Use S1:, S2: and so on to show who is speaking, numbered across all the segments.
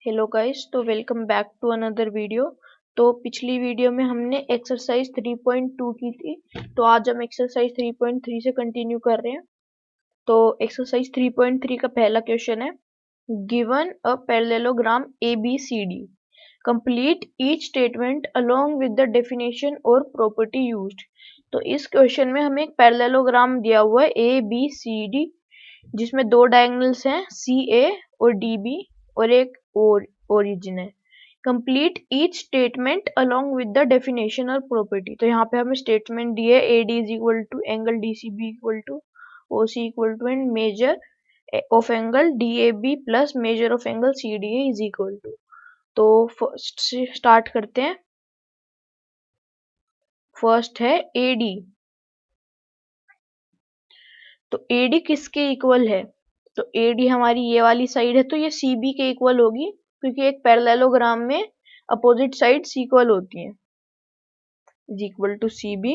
S1: Hello guys, तो welcome back to another video. तो पिछली वीडियो में हमने एक्सरसाइज 3.2 की थी, तो आज हम एक्सरसाइज 3.3 से कंटिन्यू कर रहे हैं। तो एक्सरसाइज 3.3 का पहला क्वेश्चन है, given a parallelogram ABCD, complete each statement along with the definition और प्रॉपर्टी यूज्ड। तो इस क्वेश्चन में हमें एक पैरेललोग्राम दिया हुआ है ABCD, जिसमें दो डायगोनल्स हैं CA और DB और एक ओरिजिन है। Complete each statement along with the definition और प्रॉपर्टी। तो यहाँ पे हमें स्टेटमेंट दिए AD is equal to angle DCB equal to OC equal to and measure of angle DAB plus measure of angle CDA is equal to. तो first से start करते हैं। फर्स्ट है AD। तो AD किसके इक्वल है? तो AD हमारी ये वाली साइड है, तो ये CB के इक्वल होगी, क्योंकि एक पैरेललोग्राम में अपोजिट साइड्स इक्वल होती हैं। Is equal to CB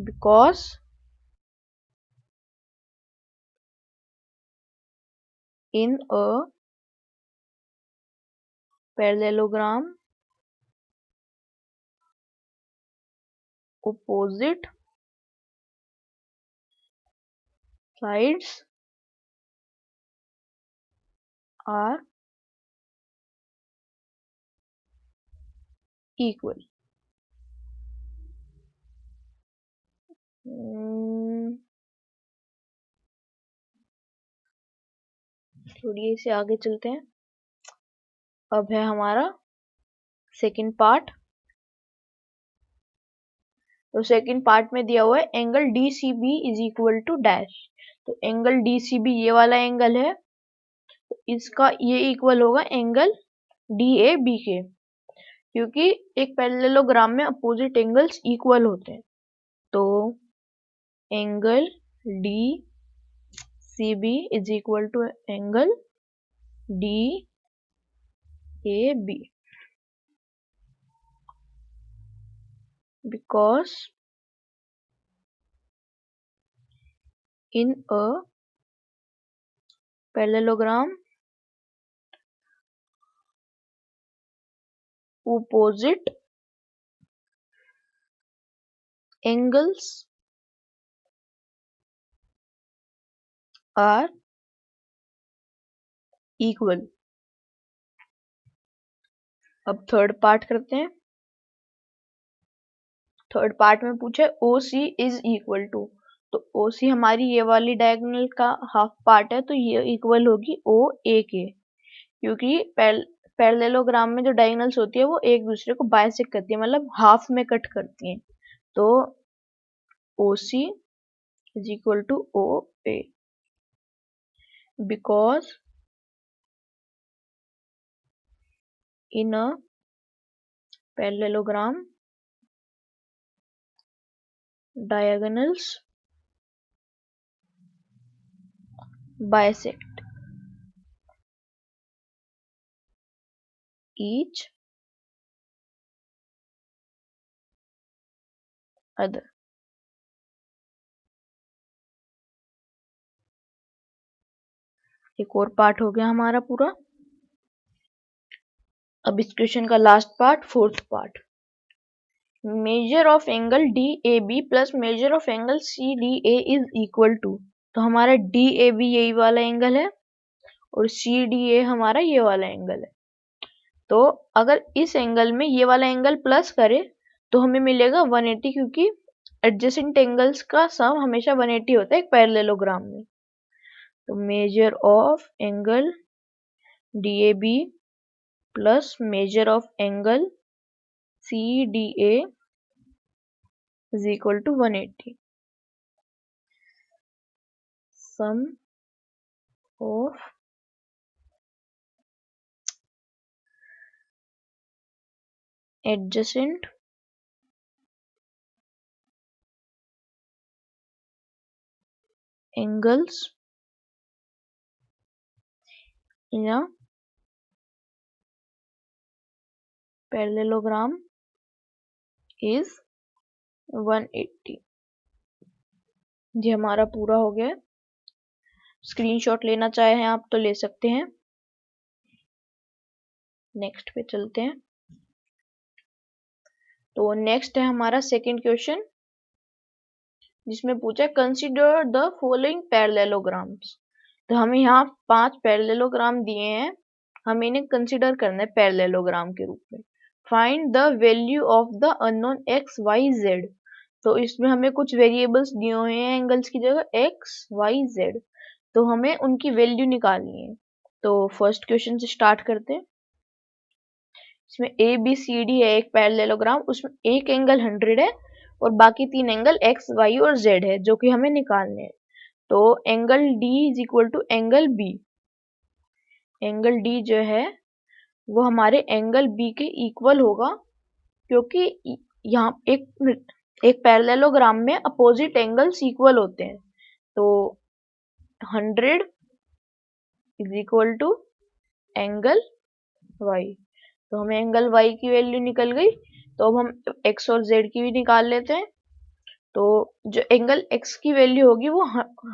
S1: because in a parallelogram opposite sides are equal। थोड़ी से आगे चलते हैं। अब है हमारा सेकंड पार्ट। तो सेकंड पार्ट में दिया हुआ है angle DCB is equal to dash. तो एंगल DCB ये वाला एंगल है, तो इसका ये इक्वल होगा एंगल DAB के, क्योंकि एक पैरेललोग्राम में अपोजिट एंगल्स इक्वल होते हैं। तो angle DCB is equal to angle DAB because in a parallelogram opposite angles are equal। अब थर्ड पार्ट करते हैं। थर्ड पार्ट में पूछे OC इज इक्वल टू, तो OC हमारी ये वाली डायगोनल का हाफ पार्ट है, तो ये इक्वल होगी OA के, क्योंकि पैरेललोग्राम में जो डायगोनल्स होती है वो एक दूसरे को बाइसेक्ट करती है, मतलब हाफ में कट करती हैं। तो OC is equal to OA because in a parallelogram diagonals bisect each other। एक और पार्ट हो गया हमारा पूरा। अब इस क्वेश्चन का last part, fourth part. Measure of angle DAB plus measure of angle CDA is equal to. तो हमारा DAB यही वाला एंगल है और CDA हमारा ये वाला एंगल है। तो अगर इस एंगल में ये वाला एंगल प्लस करे तो हमें मिलेगा 180, क्योंकि एडजेसेंट एंगल्स का सम हमेशा 180 होता है एक पैरेललोग्राम में। तो major of angle DAB plus measure of angle CDA is equal to 180। Sum of adjacent angles in a parallelogram is 180। ये हमारा पूरा हो गया। स्क्रीनशॉट लेना चाहे आप तो ले सकते हैं। नेक्स्ट पे चलते हैं। तो नेक्स्ट है हमारा सेकंड क्वेश्चन, जिसमें पूछा है कंसीडर द फॉलोइंग पैरेललोग्राम्स। तो हमें यहाँ 5 पैरेललोग्राम दिए हैं, हमें इन्हें कंसीडर करना है पैरेललोग्राम के रूप में। Find the value of the unknown x y z. तो इसमें हमें कुछ वेरिएबल्स दिए हुए हैं एंगल्स की जगह एक्स वाई जेड, तो हमें उनकी वैल्यू निकालनी है। तो फर्स्ट क्वेश्चन से स्टार्ट करते हैं। इसमें ए बी सी डी है एक पैरेललोग्राम, उसमें एक एंगल 100 है और बाकी 3 एंगल एक्स वाई और जेड है जो कि हमें निकालने हैं। तो angle D is equal to angle B. Angle D जो है वो हमारे एंगल बी के इक्वल होगा, क्योंकि यहाँ एक पैरेललोग्राम में अपोजिट एंगल्स इक्वल होते हैं। तो 100 is equal to angle y. तो हमें एंगल वाई की वैल्यू निकल गई। तो अब हम एक्स और जेड की भी निकाल लेते हैं। तो जो एंगल एक्स की वैल्यू होगी वो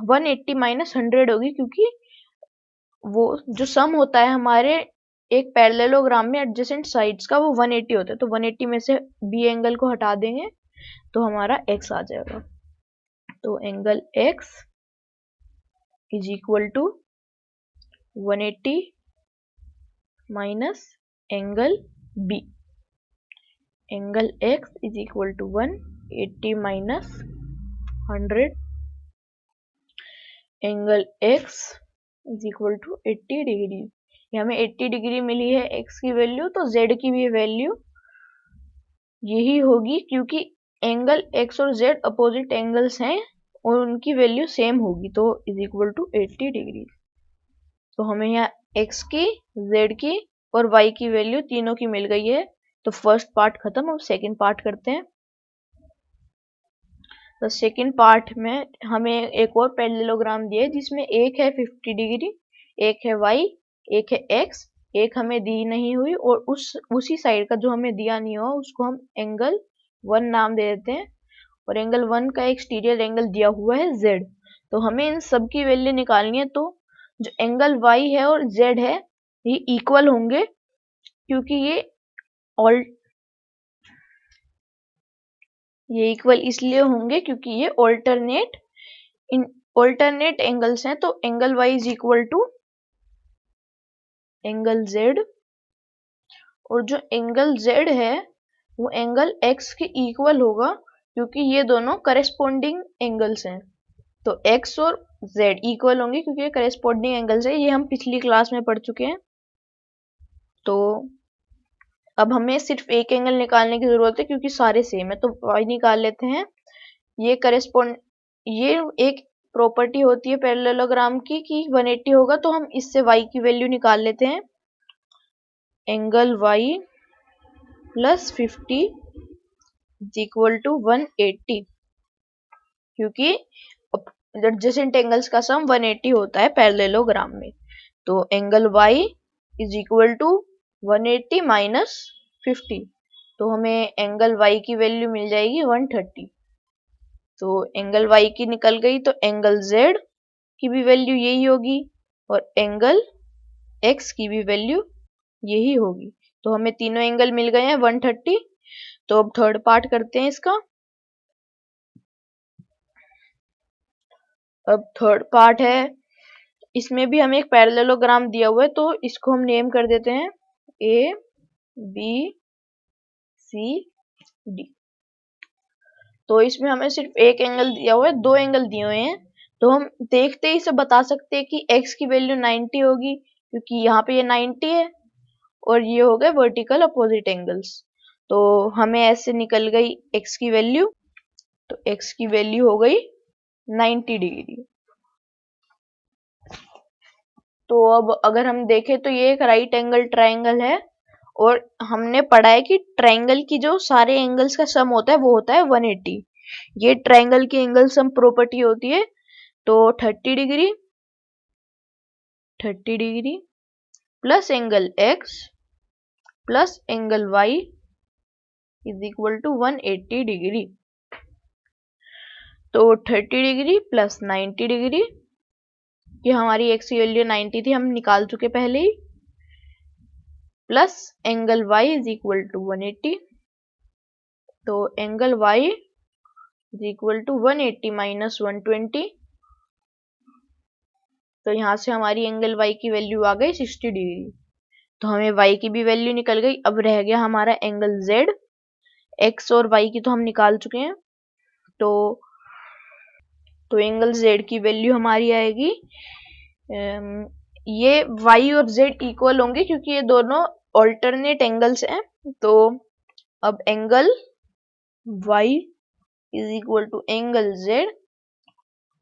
S1: 180 माइनस 100 होगी, क्योंकि वो जो सम होता है हमारे एक पैरेललोग्राम में एडजेसेंट साइड्स का वो 180 होता है। तो 180 में से बी एंगल को हटा देंगे तो हमारा एक्स आ जाएगा। तो angle x is equal to 180 minus angle B. Angle x is equal to 180 minus 100। Angle x is equal to 80 degree. ये हमें 80 डिग्री मिली है एक्स की वैल्यू, तो जेड की भी वैल्यू यही होगी, क्योंकि एंगल एक्स और जेड अपोजिट एंगल्स हैं और उनकी वैल्यू सेम होगी। तो इज इक्वल टू 80 डिग्री। तो हमें यहाँ एक्स की, जेड की और वाई की वैल्यू तीनों की मिल गई है। तो फर्स्ट पार्ट खत्म। अब सेकंड पार्ट करते हैं। तो सेकंड पार्ट में हमें एक और पैरेललोग्राम दिया है, जिसमें एक है 50 डिग्री, एक है वाई, एक है एक्स, एक हमें दी नहीं हुई और उसी साइड का जो हमें दिया नहीं हुआ उसको हम एंगल 1 नाम दे देते हैं, और एंगल 1 का एक्सटीरियर एंगल दिया हुआ है जेड। तो हमें इन सब की वैल्यू निकालनी है। तो जो एंगल वाई है और जेड है ये इक्वल होंगे, क्योंकि ये इक्वल इसलिए होंगे क्योंकि ये ऑल्टरनेट एंगल्स हैं। तो angle y is equal to angle z, और जो एंगल जेड है वो एंगल एक्स के इक्वल होगा, क्योंकि ये दोनों करेस्पॉन्डिंग एंगल्स हैं। तो एक्स और जेड इक्वल होंगे क्योंकि ये करेस्पॉन्डिंग एंगल्स है। ये हम पिछली क्लास में पढ़ चुके हैं। तो अब हमें सिर्फ एक एंगल निकालने की जरूरत है, क्योंकि सारे सेम है। तो वाई निकाल लेते हैं। ये एक प्रॉपर्टी होती है पैरेललोग्राम की कि 180 होगा, तो हम इससे y की वैल्यू निकाल लेते हैं। Angle y plus 50 is equal to 180, क्योंकि एडजेसेंट एंगल्स का सम 180 होता है पैरेललोग्राम में। तो angle y is equal to 180 minus 50, तो हमें एंगल y की वैल्यू मिल जाएगी 130। तो एंगल y की निकल गई, तो एंगल z की भी वैल्यू यही होगी और एंगल x की भी वैल्यू यही होगी। तो हमें तीनों एंगल मिल गए हैं 130। तो अब थर्ड पार्ट करते हैं इसका। अब थर्ड पार्ट है, इसमें भी हमें एक पैरेललोग्राम दिया हुआ है, तो इसको हम नेम कर देते हैं ए बी सी डी। तो इसमें हमें सिर्फ एक एंगल दिया हुआ है, 2 एंगल दिए हुए हैं। तो हम देखते ही से बता सकते हैं कि x की वैल्यू 90 होगी, क्योंकि यहाँ पे ये 90 है और ये हो गए वर्टिकल अपोजिट एंगल्स। तो हमें ऐसे निकल गई x की वैल्यू। तो x की वैल्यू हो गई 90 डिग्री। तो अब अगर हम देखें तो ये एक राइट एंगल ट्राइंगल है, और हमने पढ़ा है कि ट्राइंगल की जो सारे एंगल्स का सम होता है वो होता है 180। ये ट्राइंगल की एंगल सम प्रॉपर्टी होती है। तो 30 degree plus angle x plus angle y is equal to 180 degree. तो 30 डिग्री प्लस 90 डिग्री, ये हमारी x की वैल्यू 90 थी, हम निकाल चुके पहले ही। Plus angle y is equal to 180। तो angle y is equal to 180 minus 120। तो यहाँ से हमारी एंगल y की वैल्यू आ गई 60 डिग्री। तो हमें y की भी वैल्यू निकल गई। अब रह गया हमारा एंगल z। x और y की तो हम निकाल चुके हैं। तो एंगल z की वैल्यू हमारी आएगी, ये y और z इक्वल होंगे क्योंकि ये दोनों ऑल्टरनेट एंगल्स हैं। तो अब angle y is equal to angle z।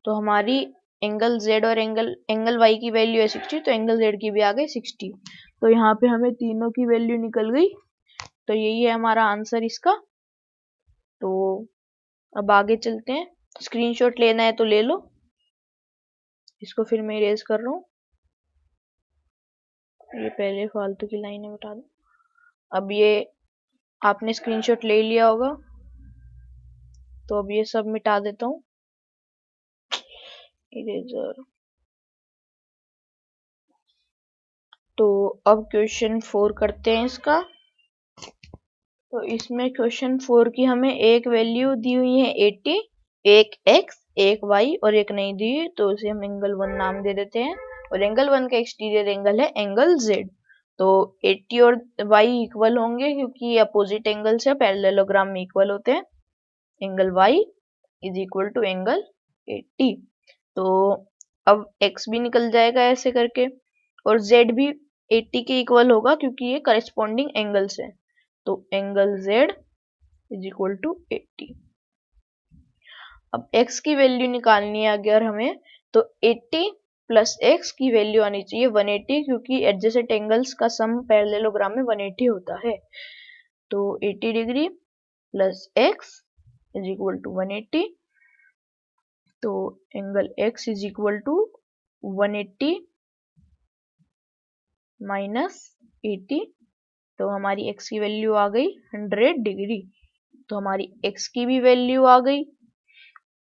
S1: तो हमारी एंगल z और एंगल y की वैल्यू है 60, तो एंगल z की भी आ गई 60। तो यहाँ पे हमें तीनों की वैल्यू निकल गई। तो यही है हमारा आंसर इसका। तो अब आगे चलते हैं। स्क्रीनशॉट लेना है तो ले लो। इसको फिर मैं इरेज कर रहा हूँ। ये पहले फालतू की लाइनें मिटा दो। अब ये आपने स्क्रीनशॉट ले लिया होगा, तो अब ये सब मिटा देता हूँ। इरेजर। तो अब क्वेश्चन 4 करते हैं इसका। तो इसमें क्वेश्चन 4 की हमें एक वैल्यू दी हुई है 80, एक x, एक y और एक नहीं दी हुई, तो उसे हम एंगल 1 नाम दे देते हैं। और एंगल 1 का एक्सटीरियर एंगल है एंगल z। तो 80 और y इक्वल होंगे क्योंकि अपोजिट एंगल से पैरेललोग्राम में इक्वल होते हैं। Angle y is equal to angle 80। तो अब x भी निकल जाएगा ऐसे करके, और z भी 80 के इक्वल होगा क्योंकि ये करस्पॉन्डिंग एंगल्स है। तो angle z is equal to 80। अब x की वैल्यू निकालनी है अगर हमें, तो 80 प्लस x की वैल्यू आनी चाहिए 180, क्योंकि एडजेसेंट एंगल्स का सम पैरेललोग्राम में 180 होता है। तो 80 degree plus x is equal to 180। तो angle x is equal to 180 minus 80। तो हमारी x की वैल्यू आ गई 100 डिग्री। तो हमारी x की भी वैल्यू आ गई,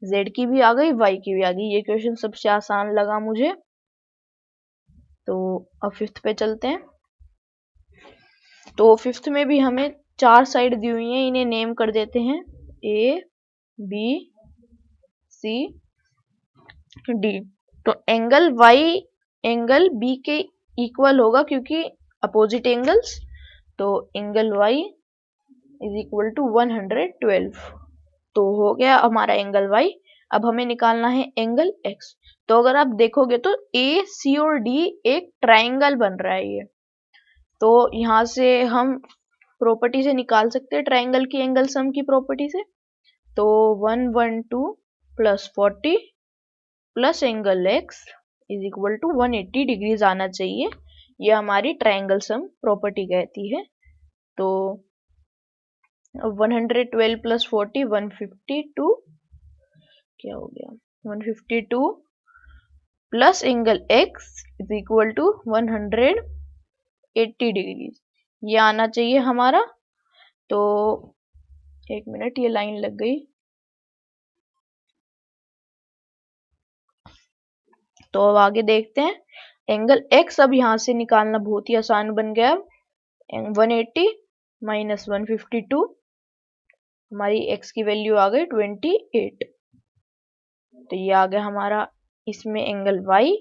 S1: z की भी आ गई, y की भी आ गई। ये क्वेश्चन सबसे आसान लगा मुझे। तो अब फिफ्थ पे चलते हैं। तो फिफ्थ में भी हमें 4 साइड दी हुई हैं, इन्हें नेम कर देते हैं a, b, c, d। तो एंगल y एंगल b के इक्वल होगा क्योंकि अपोजिट एंगल्स। तो angle y is equal to 112। तो हो गया हमारा एंगल y। अब हमें निकालना है एंगल x। तो अगर आप देखोगे तो a, c और d एक ट्राइंगल बन रहा है ये। तो यहाँ से हम प्रॉपर्टी से निकाल सकते हैं ट्राइंगल की एंगल सम की प्रॉपर्टी से। तो 112 plus 40 plus angle x is equal to 180 degrees आना चाहिए। ये हमारी ट्राइंगल सम प्रॉपर्टी कहती है। तो 112 प्लस 40 152, क्या हो गया 152 plus angle x is equal to 180 degrees, ये आना चाहिए हमारा। तो एक मिनट, ये लाइन लग गई। तो अब आगे देखते हैं एंगल x। अब यहाँ से निकालना बहुत ही आसान बन गया। 180 माइनस 152, हमारी x की वैल्यू आ गई 28। तो ये आ गया हमारा इसमें एंगल y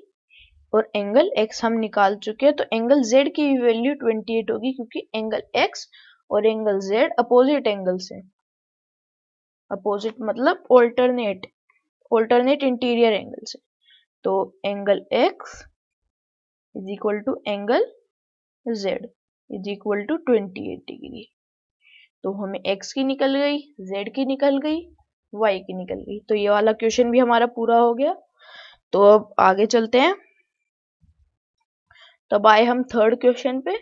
S1: और एंगल x हम निकाल चुके हैं। तो एंगल z की वैल्यू 28 होगी क्योंकि एंगल x और एंगल z अपोजिट एंगल्स हैं। अपोजिट मतलब ऑल्टरनेट इंटीरियर एंगल्स है। तो angle x is equal to angle z is equal to 28 degree. तो हमें x की निकल गई, z की निकल गई, y की निकल गई। तो ये वाला क्वेश्चन भी हमारा पूरा हो गया। तो अब आगे चलते हैं। तब आए हम थर्ड क्वेश्चन पे।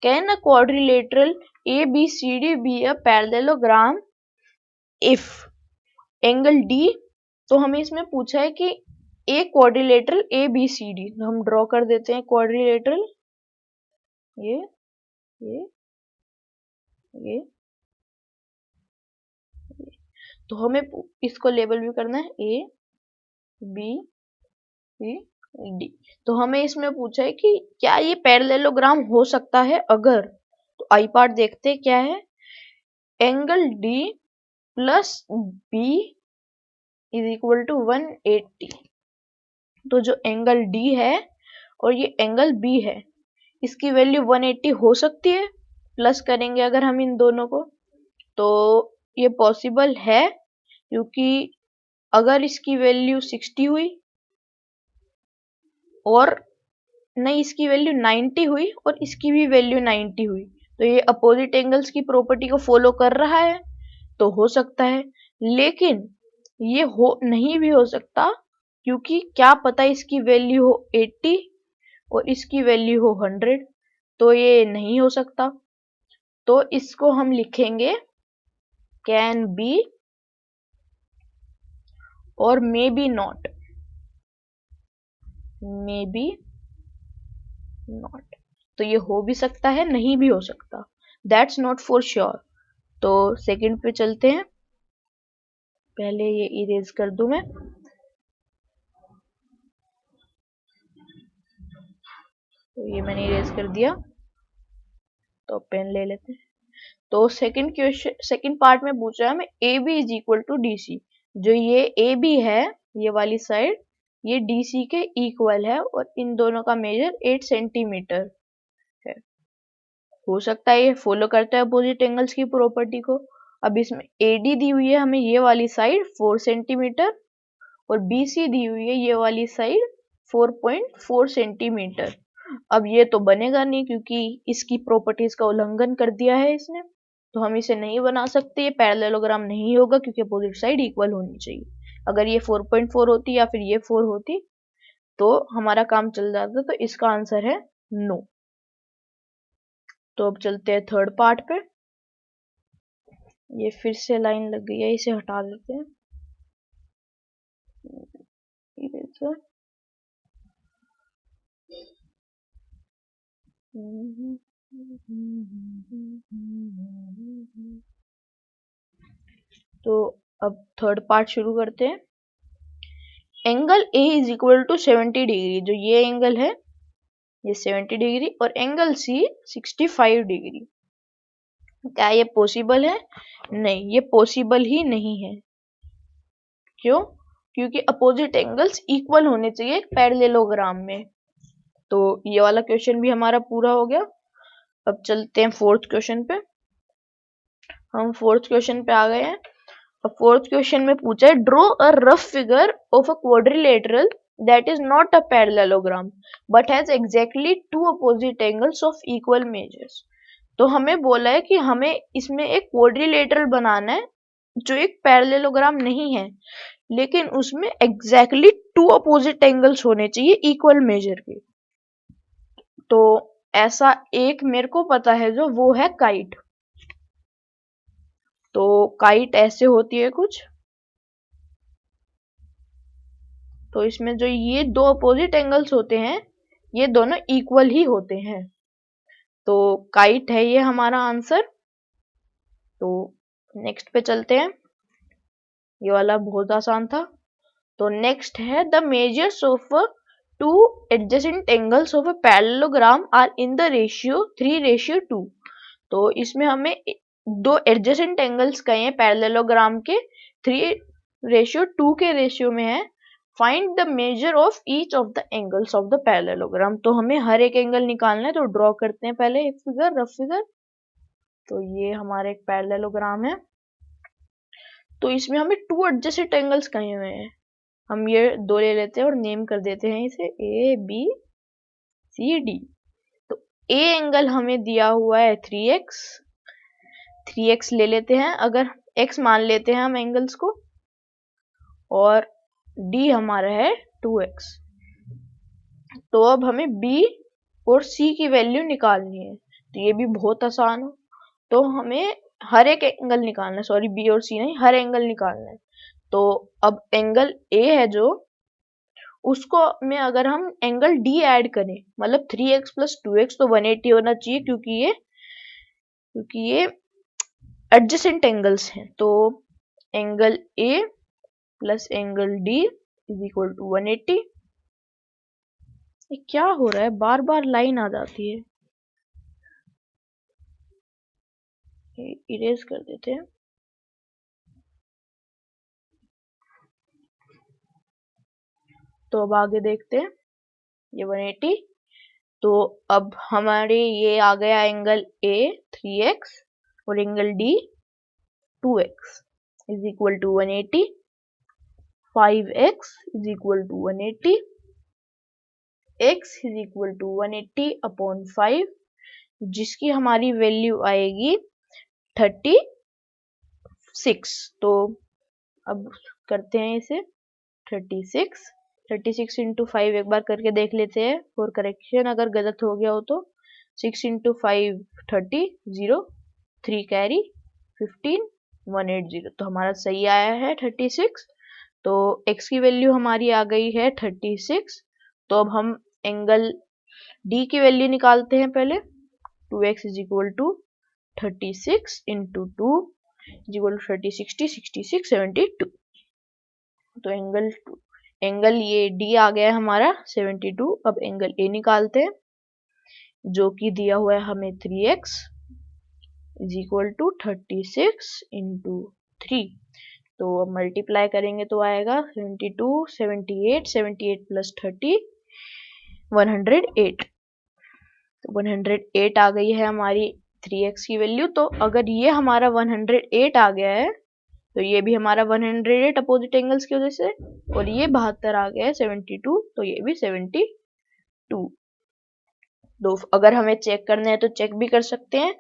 S1: Can a quadrilateral ABCD be a parallelogram if angle D। तो हमें इसमें पूछा है कि एक क्वाड्रिलेटरल ABCD, तो हम ड्रॉ कर देते हैं क्वाड्रिलेटरल। ये ये तो हमें इसको लेबल भी करना है A B C डी। तो हमें इसमें पूछा है कि क्या ये पैरेललोग्राम हो सकता है अगर, तो आई पार्ट देखते हैं क्या है। Angle D plus B is equal to 180। तो जो एंगल डी है और ये एंगल बी है, इसकी वैल्यू 180 हो सकती है। प्लस करेंगे अगर हम इन दोनों को, तो ये पॉसिबल है, क्योंकि अगर इसकी वैल्यू 60 हुई और नहीं, इसकी वैल्यू 90 हुई और इसकी भी वैल्यू 90 हुई, तो ये अपोजिट एंगल्स की प्रॉपर्टी को फॉलो कर रहा है, तो हो सकता है। लेकिन ये हो नहीं भी हो सकता, क्योंकि क्या पता इसकी वैल्यू हो 80 और इसकी वैल्यू हो 100, तो ये नहीं हो सकता। तो इसको हम लिखेंगे कैन बी और may be not, may be not. तो ये हो भी सकता है, नहीं भी हो सकता, दैट्स नॉट फॉर श्योर। तो सेकंड पे चलते हैं। पहले ये इरेज कर दूं मैं। तो ये मैंने इरेज कर दिया। तो पेन ले लेते हैं। तो सेकंड क्वेश्चन, सेकंड पार्ट में पूछा है हमें A B is equal to D C. जो ये ए बी है, ये वाली साइड, ये डी सी के इक्वल है और इन दोनों का मेजर 8 सेंटीमीटर है। हो सकता है ये फॉलो करता है अपोजिट एंगल्स की प्रॉपर्टी को। अब इसमें एडी दी हुई है हमें ये वाली साइड 4 सेंटीमीटर और बीसी दी हुई है ये वाली साइड 4.4 सेंटीमीटर। अब ये तो बनेगा नहीं, क्योंकि इसकी प्रॉपर्टीज का उल्लंघन कर दिया है इसने, तो हम इसे नहीं बना सकते। ये पैरेललोग्राम नहीं होगा, क्योंकि अपोजिट साइड इक्वल होनी चाहिए। अगर ये 4.4 होती या फिर ये 4 होती तो हमारा काम चल जाता। तो इसका आंसर है नो। तो अब चलते हैं थर्ड पार्ट पे। ये फिर से लाइन लग गई है, इसे हटा देते हैं। इरेजर। तो अब थर्ड पार्ट शुरू करते हैं। Angle A is equal to 70 degree. जो ये एंगल है ये 70 डिग्री और एंगल सी 65 डिग्री। क्या ये पॉसिबल है? नहीं, ये पॉसिबल ही नहीं है। क्यों? क्योंकि अपोजिट एंगल्स इक्वल होने चाहिए पैरेललोग्राम में। तो ये वाला क्वेश्चन भी हमारा पूरा हो गया। अब चलते हैं फोर्थ क्वेश्चन पे। हम फोर्थ क्वेश्चन पे आ गए हैं। अब फोर्थ क्वेश्चन में पूछा है draw a rough figure of a quadrilateral that is not a parallelogram but has exactly two opposite angles of equal measures। तो हमें बोला है कि हमें इसमें एक क्वाड्रिलेटरल बनाना है जो एक पैरेललोग्राम नहीं है, लेकिन उसमें एग्जैक्टली टू अपोजिट एंगल्स होने चाहिए इक्वल मेजर के। तो ऐसा एक मेरे को पता है जो, वो है काइट। तो काइट ऐसे होती है कुछ। तो इसमें जो ये दो अपोजिट एंगल्स होते हैं ये दोनों इक्वल ही होते हैं। तो काइट है ये हमारा आंसर। तो नेक्स्ट पे चलते हैं। ये वाला बहुत आसान था। तो नेक्स्ट है the measures of two adjacent angles of a parallelogram are in the ratio 3:2। तो इसमें हमें दो एडजेसेंट एंगल्स कहे हैं पैरेललोग्राम के, 3:2 के रेशियो में है। Find the measure of each of the angles of the parallelogram. तो हमें हर एक एंगल निकालना है। तो ड्रॉ करते हैं पहले एक फिगर, रफ फिगर। तो ये हमारा एक पैरेललोग्राम है। तो इसमें हमें टू एडजेसेंट एंगल्स कहे हुए हैं। हम ये दो ले लेते हैं और नेम कर देते हैं इसे ए बी सी डी। तो ए एंगल हमें दिया हुआ है 3x, 3x ले लेते हैं, अगर x मान लेते हैं हम एंगल्स को, और d हमारा है 2x। तो अब हमें b और c की वैल्यू निकालनी है। तो ये भी बहुत आसान हो। तो हमें हर एक एंगल निकालना है, सॉरी b और c नहीं, हर एंगल निकालना है। तो अब एंगल a है जो, उसको में अगर हम एंगल d ऐड करें, मतलब 3x प्लस 2x, तो 180 होना चाहिए, क्योंकि ये एडजेसेंट एंगल्स हैं। तो angle A plus angle D is equal to 180। ये क्या हो रहा है, बार बार लाइन आ जाती है। इरेज कर देते हैं। तो अब आगे देखते हैं, ये 180। तो अब हमारे ये आ गया एंगल ए 3x और angle D 2x is equal to 180। 5x is equal to 180। x is equal to 180 upon 5, जिसकी हमारी वैल्यू आएगी 36। तो अब करते हैं इसे 36 इंटू 5 एक बार करके देख लेते हैं फॉर करेक्शन, अगर गलत हो गया हो तो। 6 इंटू 5 30, 0 3 कैरी 15 180। तो हमारा सही आया है 36। तो x की वैल्यू हमारी आ गई है 36। तो अब हम एंगल D की वैल्यू निकालते हैं पहले। 2x is equal to 36 into 2 is equal to 30 60 66 72। तो एंगल ये D आ गया हमारा 72। अब एंगल A निकालते हैं, जो कि दिया हुआ है हमें 3x is equal to 36 into 3। तो अब मल्टीप्लाई करेंगे तो आएगा 72 78 78 प्लस 30 108। तो 108 आ गई है हमारी 3x की वैल्यू। तो अगर ये हमारा 108 आ गया है तो ये भी हमारा 108 अपोजिट एंगल्स की वजह से, और ये 72 आ गया है 72, तो ये भी 72। तो अगर हमें चेक करना है तो चेक भी कर सकते हैं।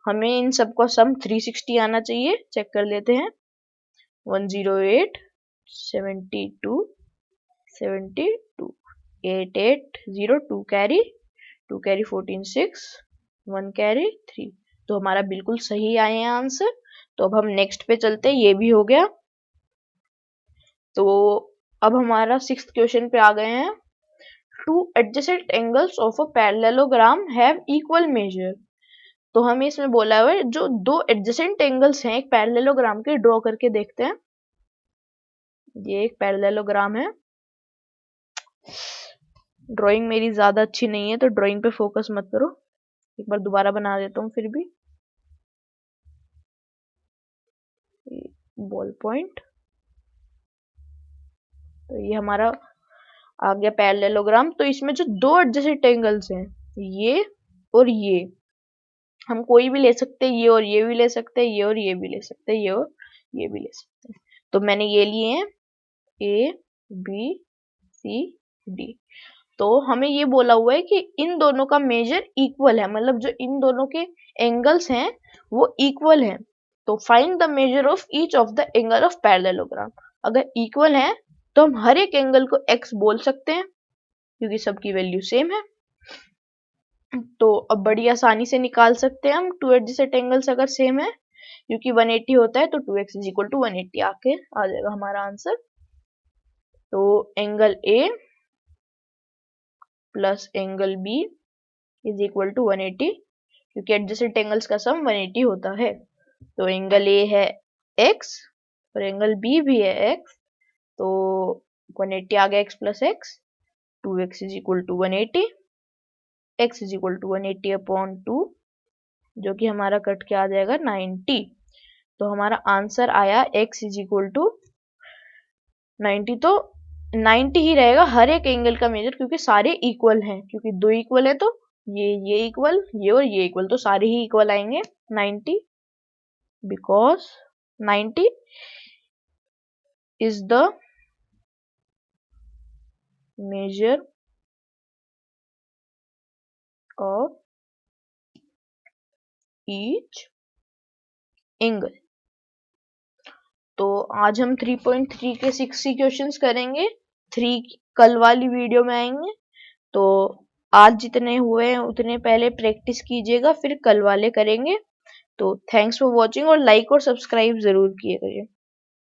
S1: हमें इन सबका सम 360 आना चाहिए। चेक कर लेते हैं। 108 72 72 8 8 0 2 कैरी 14 6 1 कैरी 3। तो हमारा बिल्कुल सही आए हैं आंसर। तो अब हम नेक्स्ट पे चलते हैं, ये भी हो गया। तो अब हमारा 6th क्वेश्चन पे आ गए हैं। To adjacent angles of a parallelogram have equal major. तो हमें इसमें बोला हुआ है जो दो एडजेसेंट एंगल्स हैं एक पैरेललोग्राम के, ड्रॉ करके देखते हैं। ये एक पैरेललोग्राम है। ड्राइंग मेरी ज्यादा अच्छी नहीं है तो ड्राइंग पे फोकस मत करो। एक बार दोबारा बना देता हूँ फिर भी। Ball point. तो ये हमारा आ गया पैरेललोग्राम। तो इसमें जो दो एडजेसेंट एंगल्स हैं, ये और ये, हम कोई भी ले सकते हैं। ये और ये भी ले सकते हैं, ये और ये भी ले सकते हैं, ये और ये भी ले सकते हैं। तो मैंने ये लिए हैं A B C D। तो हमें ये बोला हुआ है कि इन दोनों का मेजर इक्वल है, मतलब जो इन दोनों के एंगल्स हैं वो इक्वल हैं। तो find the measure of each of the angle of parallelogram. अगर इक्वल है तो हम हर एक एंगल को x बोल सकते हैं क्योंकि सबकी वैल्यू सेम है। तो अब बड़ी आसानी से निकाल सकते हैं हम टू एडजेसेंट एंगल्स अगर सेम है, क्योंकि 180 होता है तो 2x इज इक्वल टू 180 आके आ जाएगा हमारा आंसर। तो angle A plus angle B is equal to 180, क्योंकि एडजेसेंट एंगल्स का सम 180 होता है। तो एंगल A है x और एंगल B भी है x। तो 180 आ गया x plus x। 2x is equal to 180। x is equal to 180 upon 2, जो कि हमारा कट के आ जाएगा 90। तो हमारा आंसर आया x इज इक्वल टू 90। तो 90 ही रहेगा हर एक एंगल का मेजर, क्योंकि सारे इक्वल हैं। क्योंकि दो इक्वल है तो ये इक्वल, ये और ये इक्वल, तो सारे ही इक्वल आएंगे 90, because 90 is the measure of each angle. तो आज हम 3.3 के 60 क्वेश्चंस करेंगे। 3 कल वाली वीडियो में आएंगे। तो आज जितने हुए हैं उतने पहले प्रैक्टिस कीजिएगा, फिर कल वाले करेंगे। तो थैंक्स फॉर वॉचिंग, और लाइक और सब्सक्राइब जरूर किया करिए।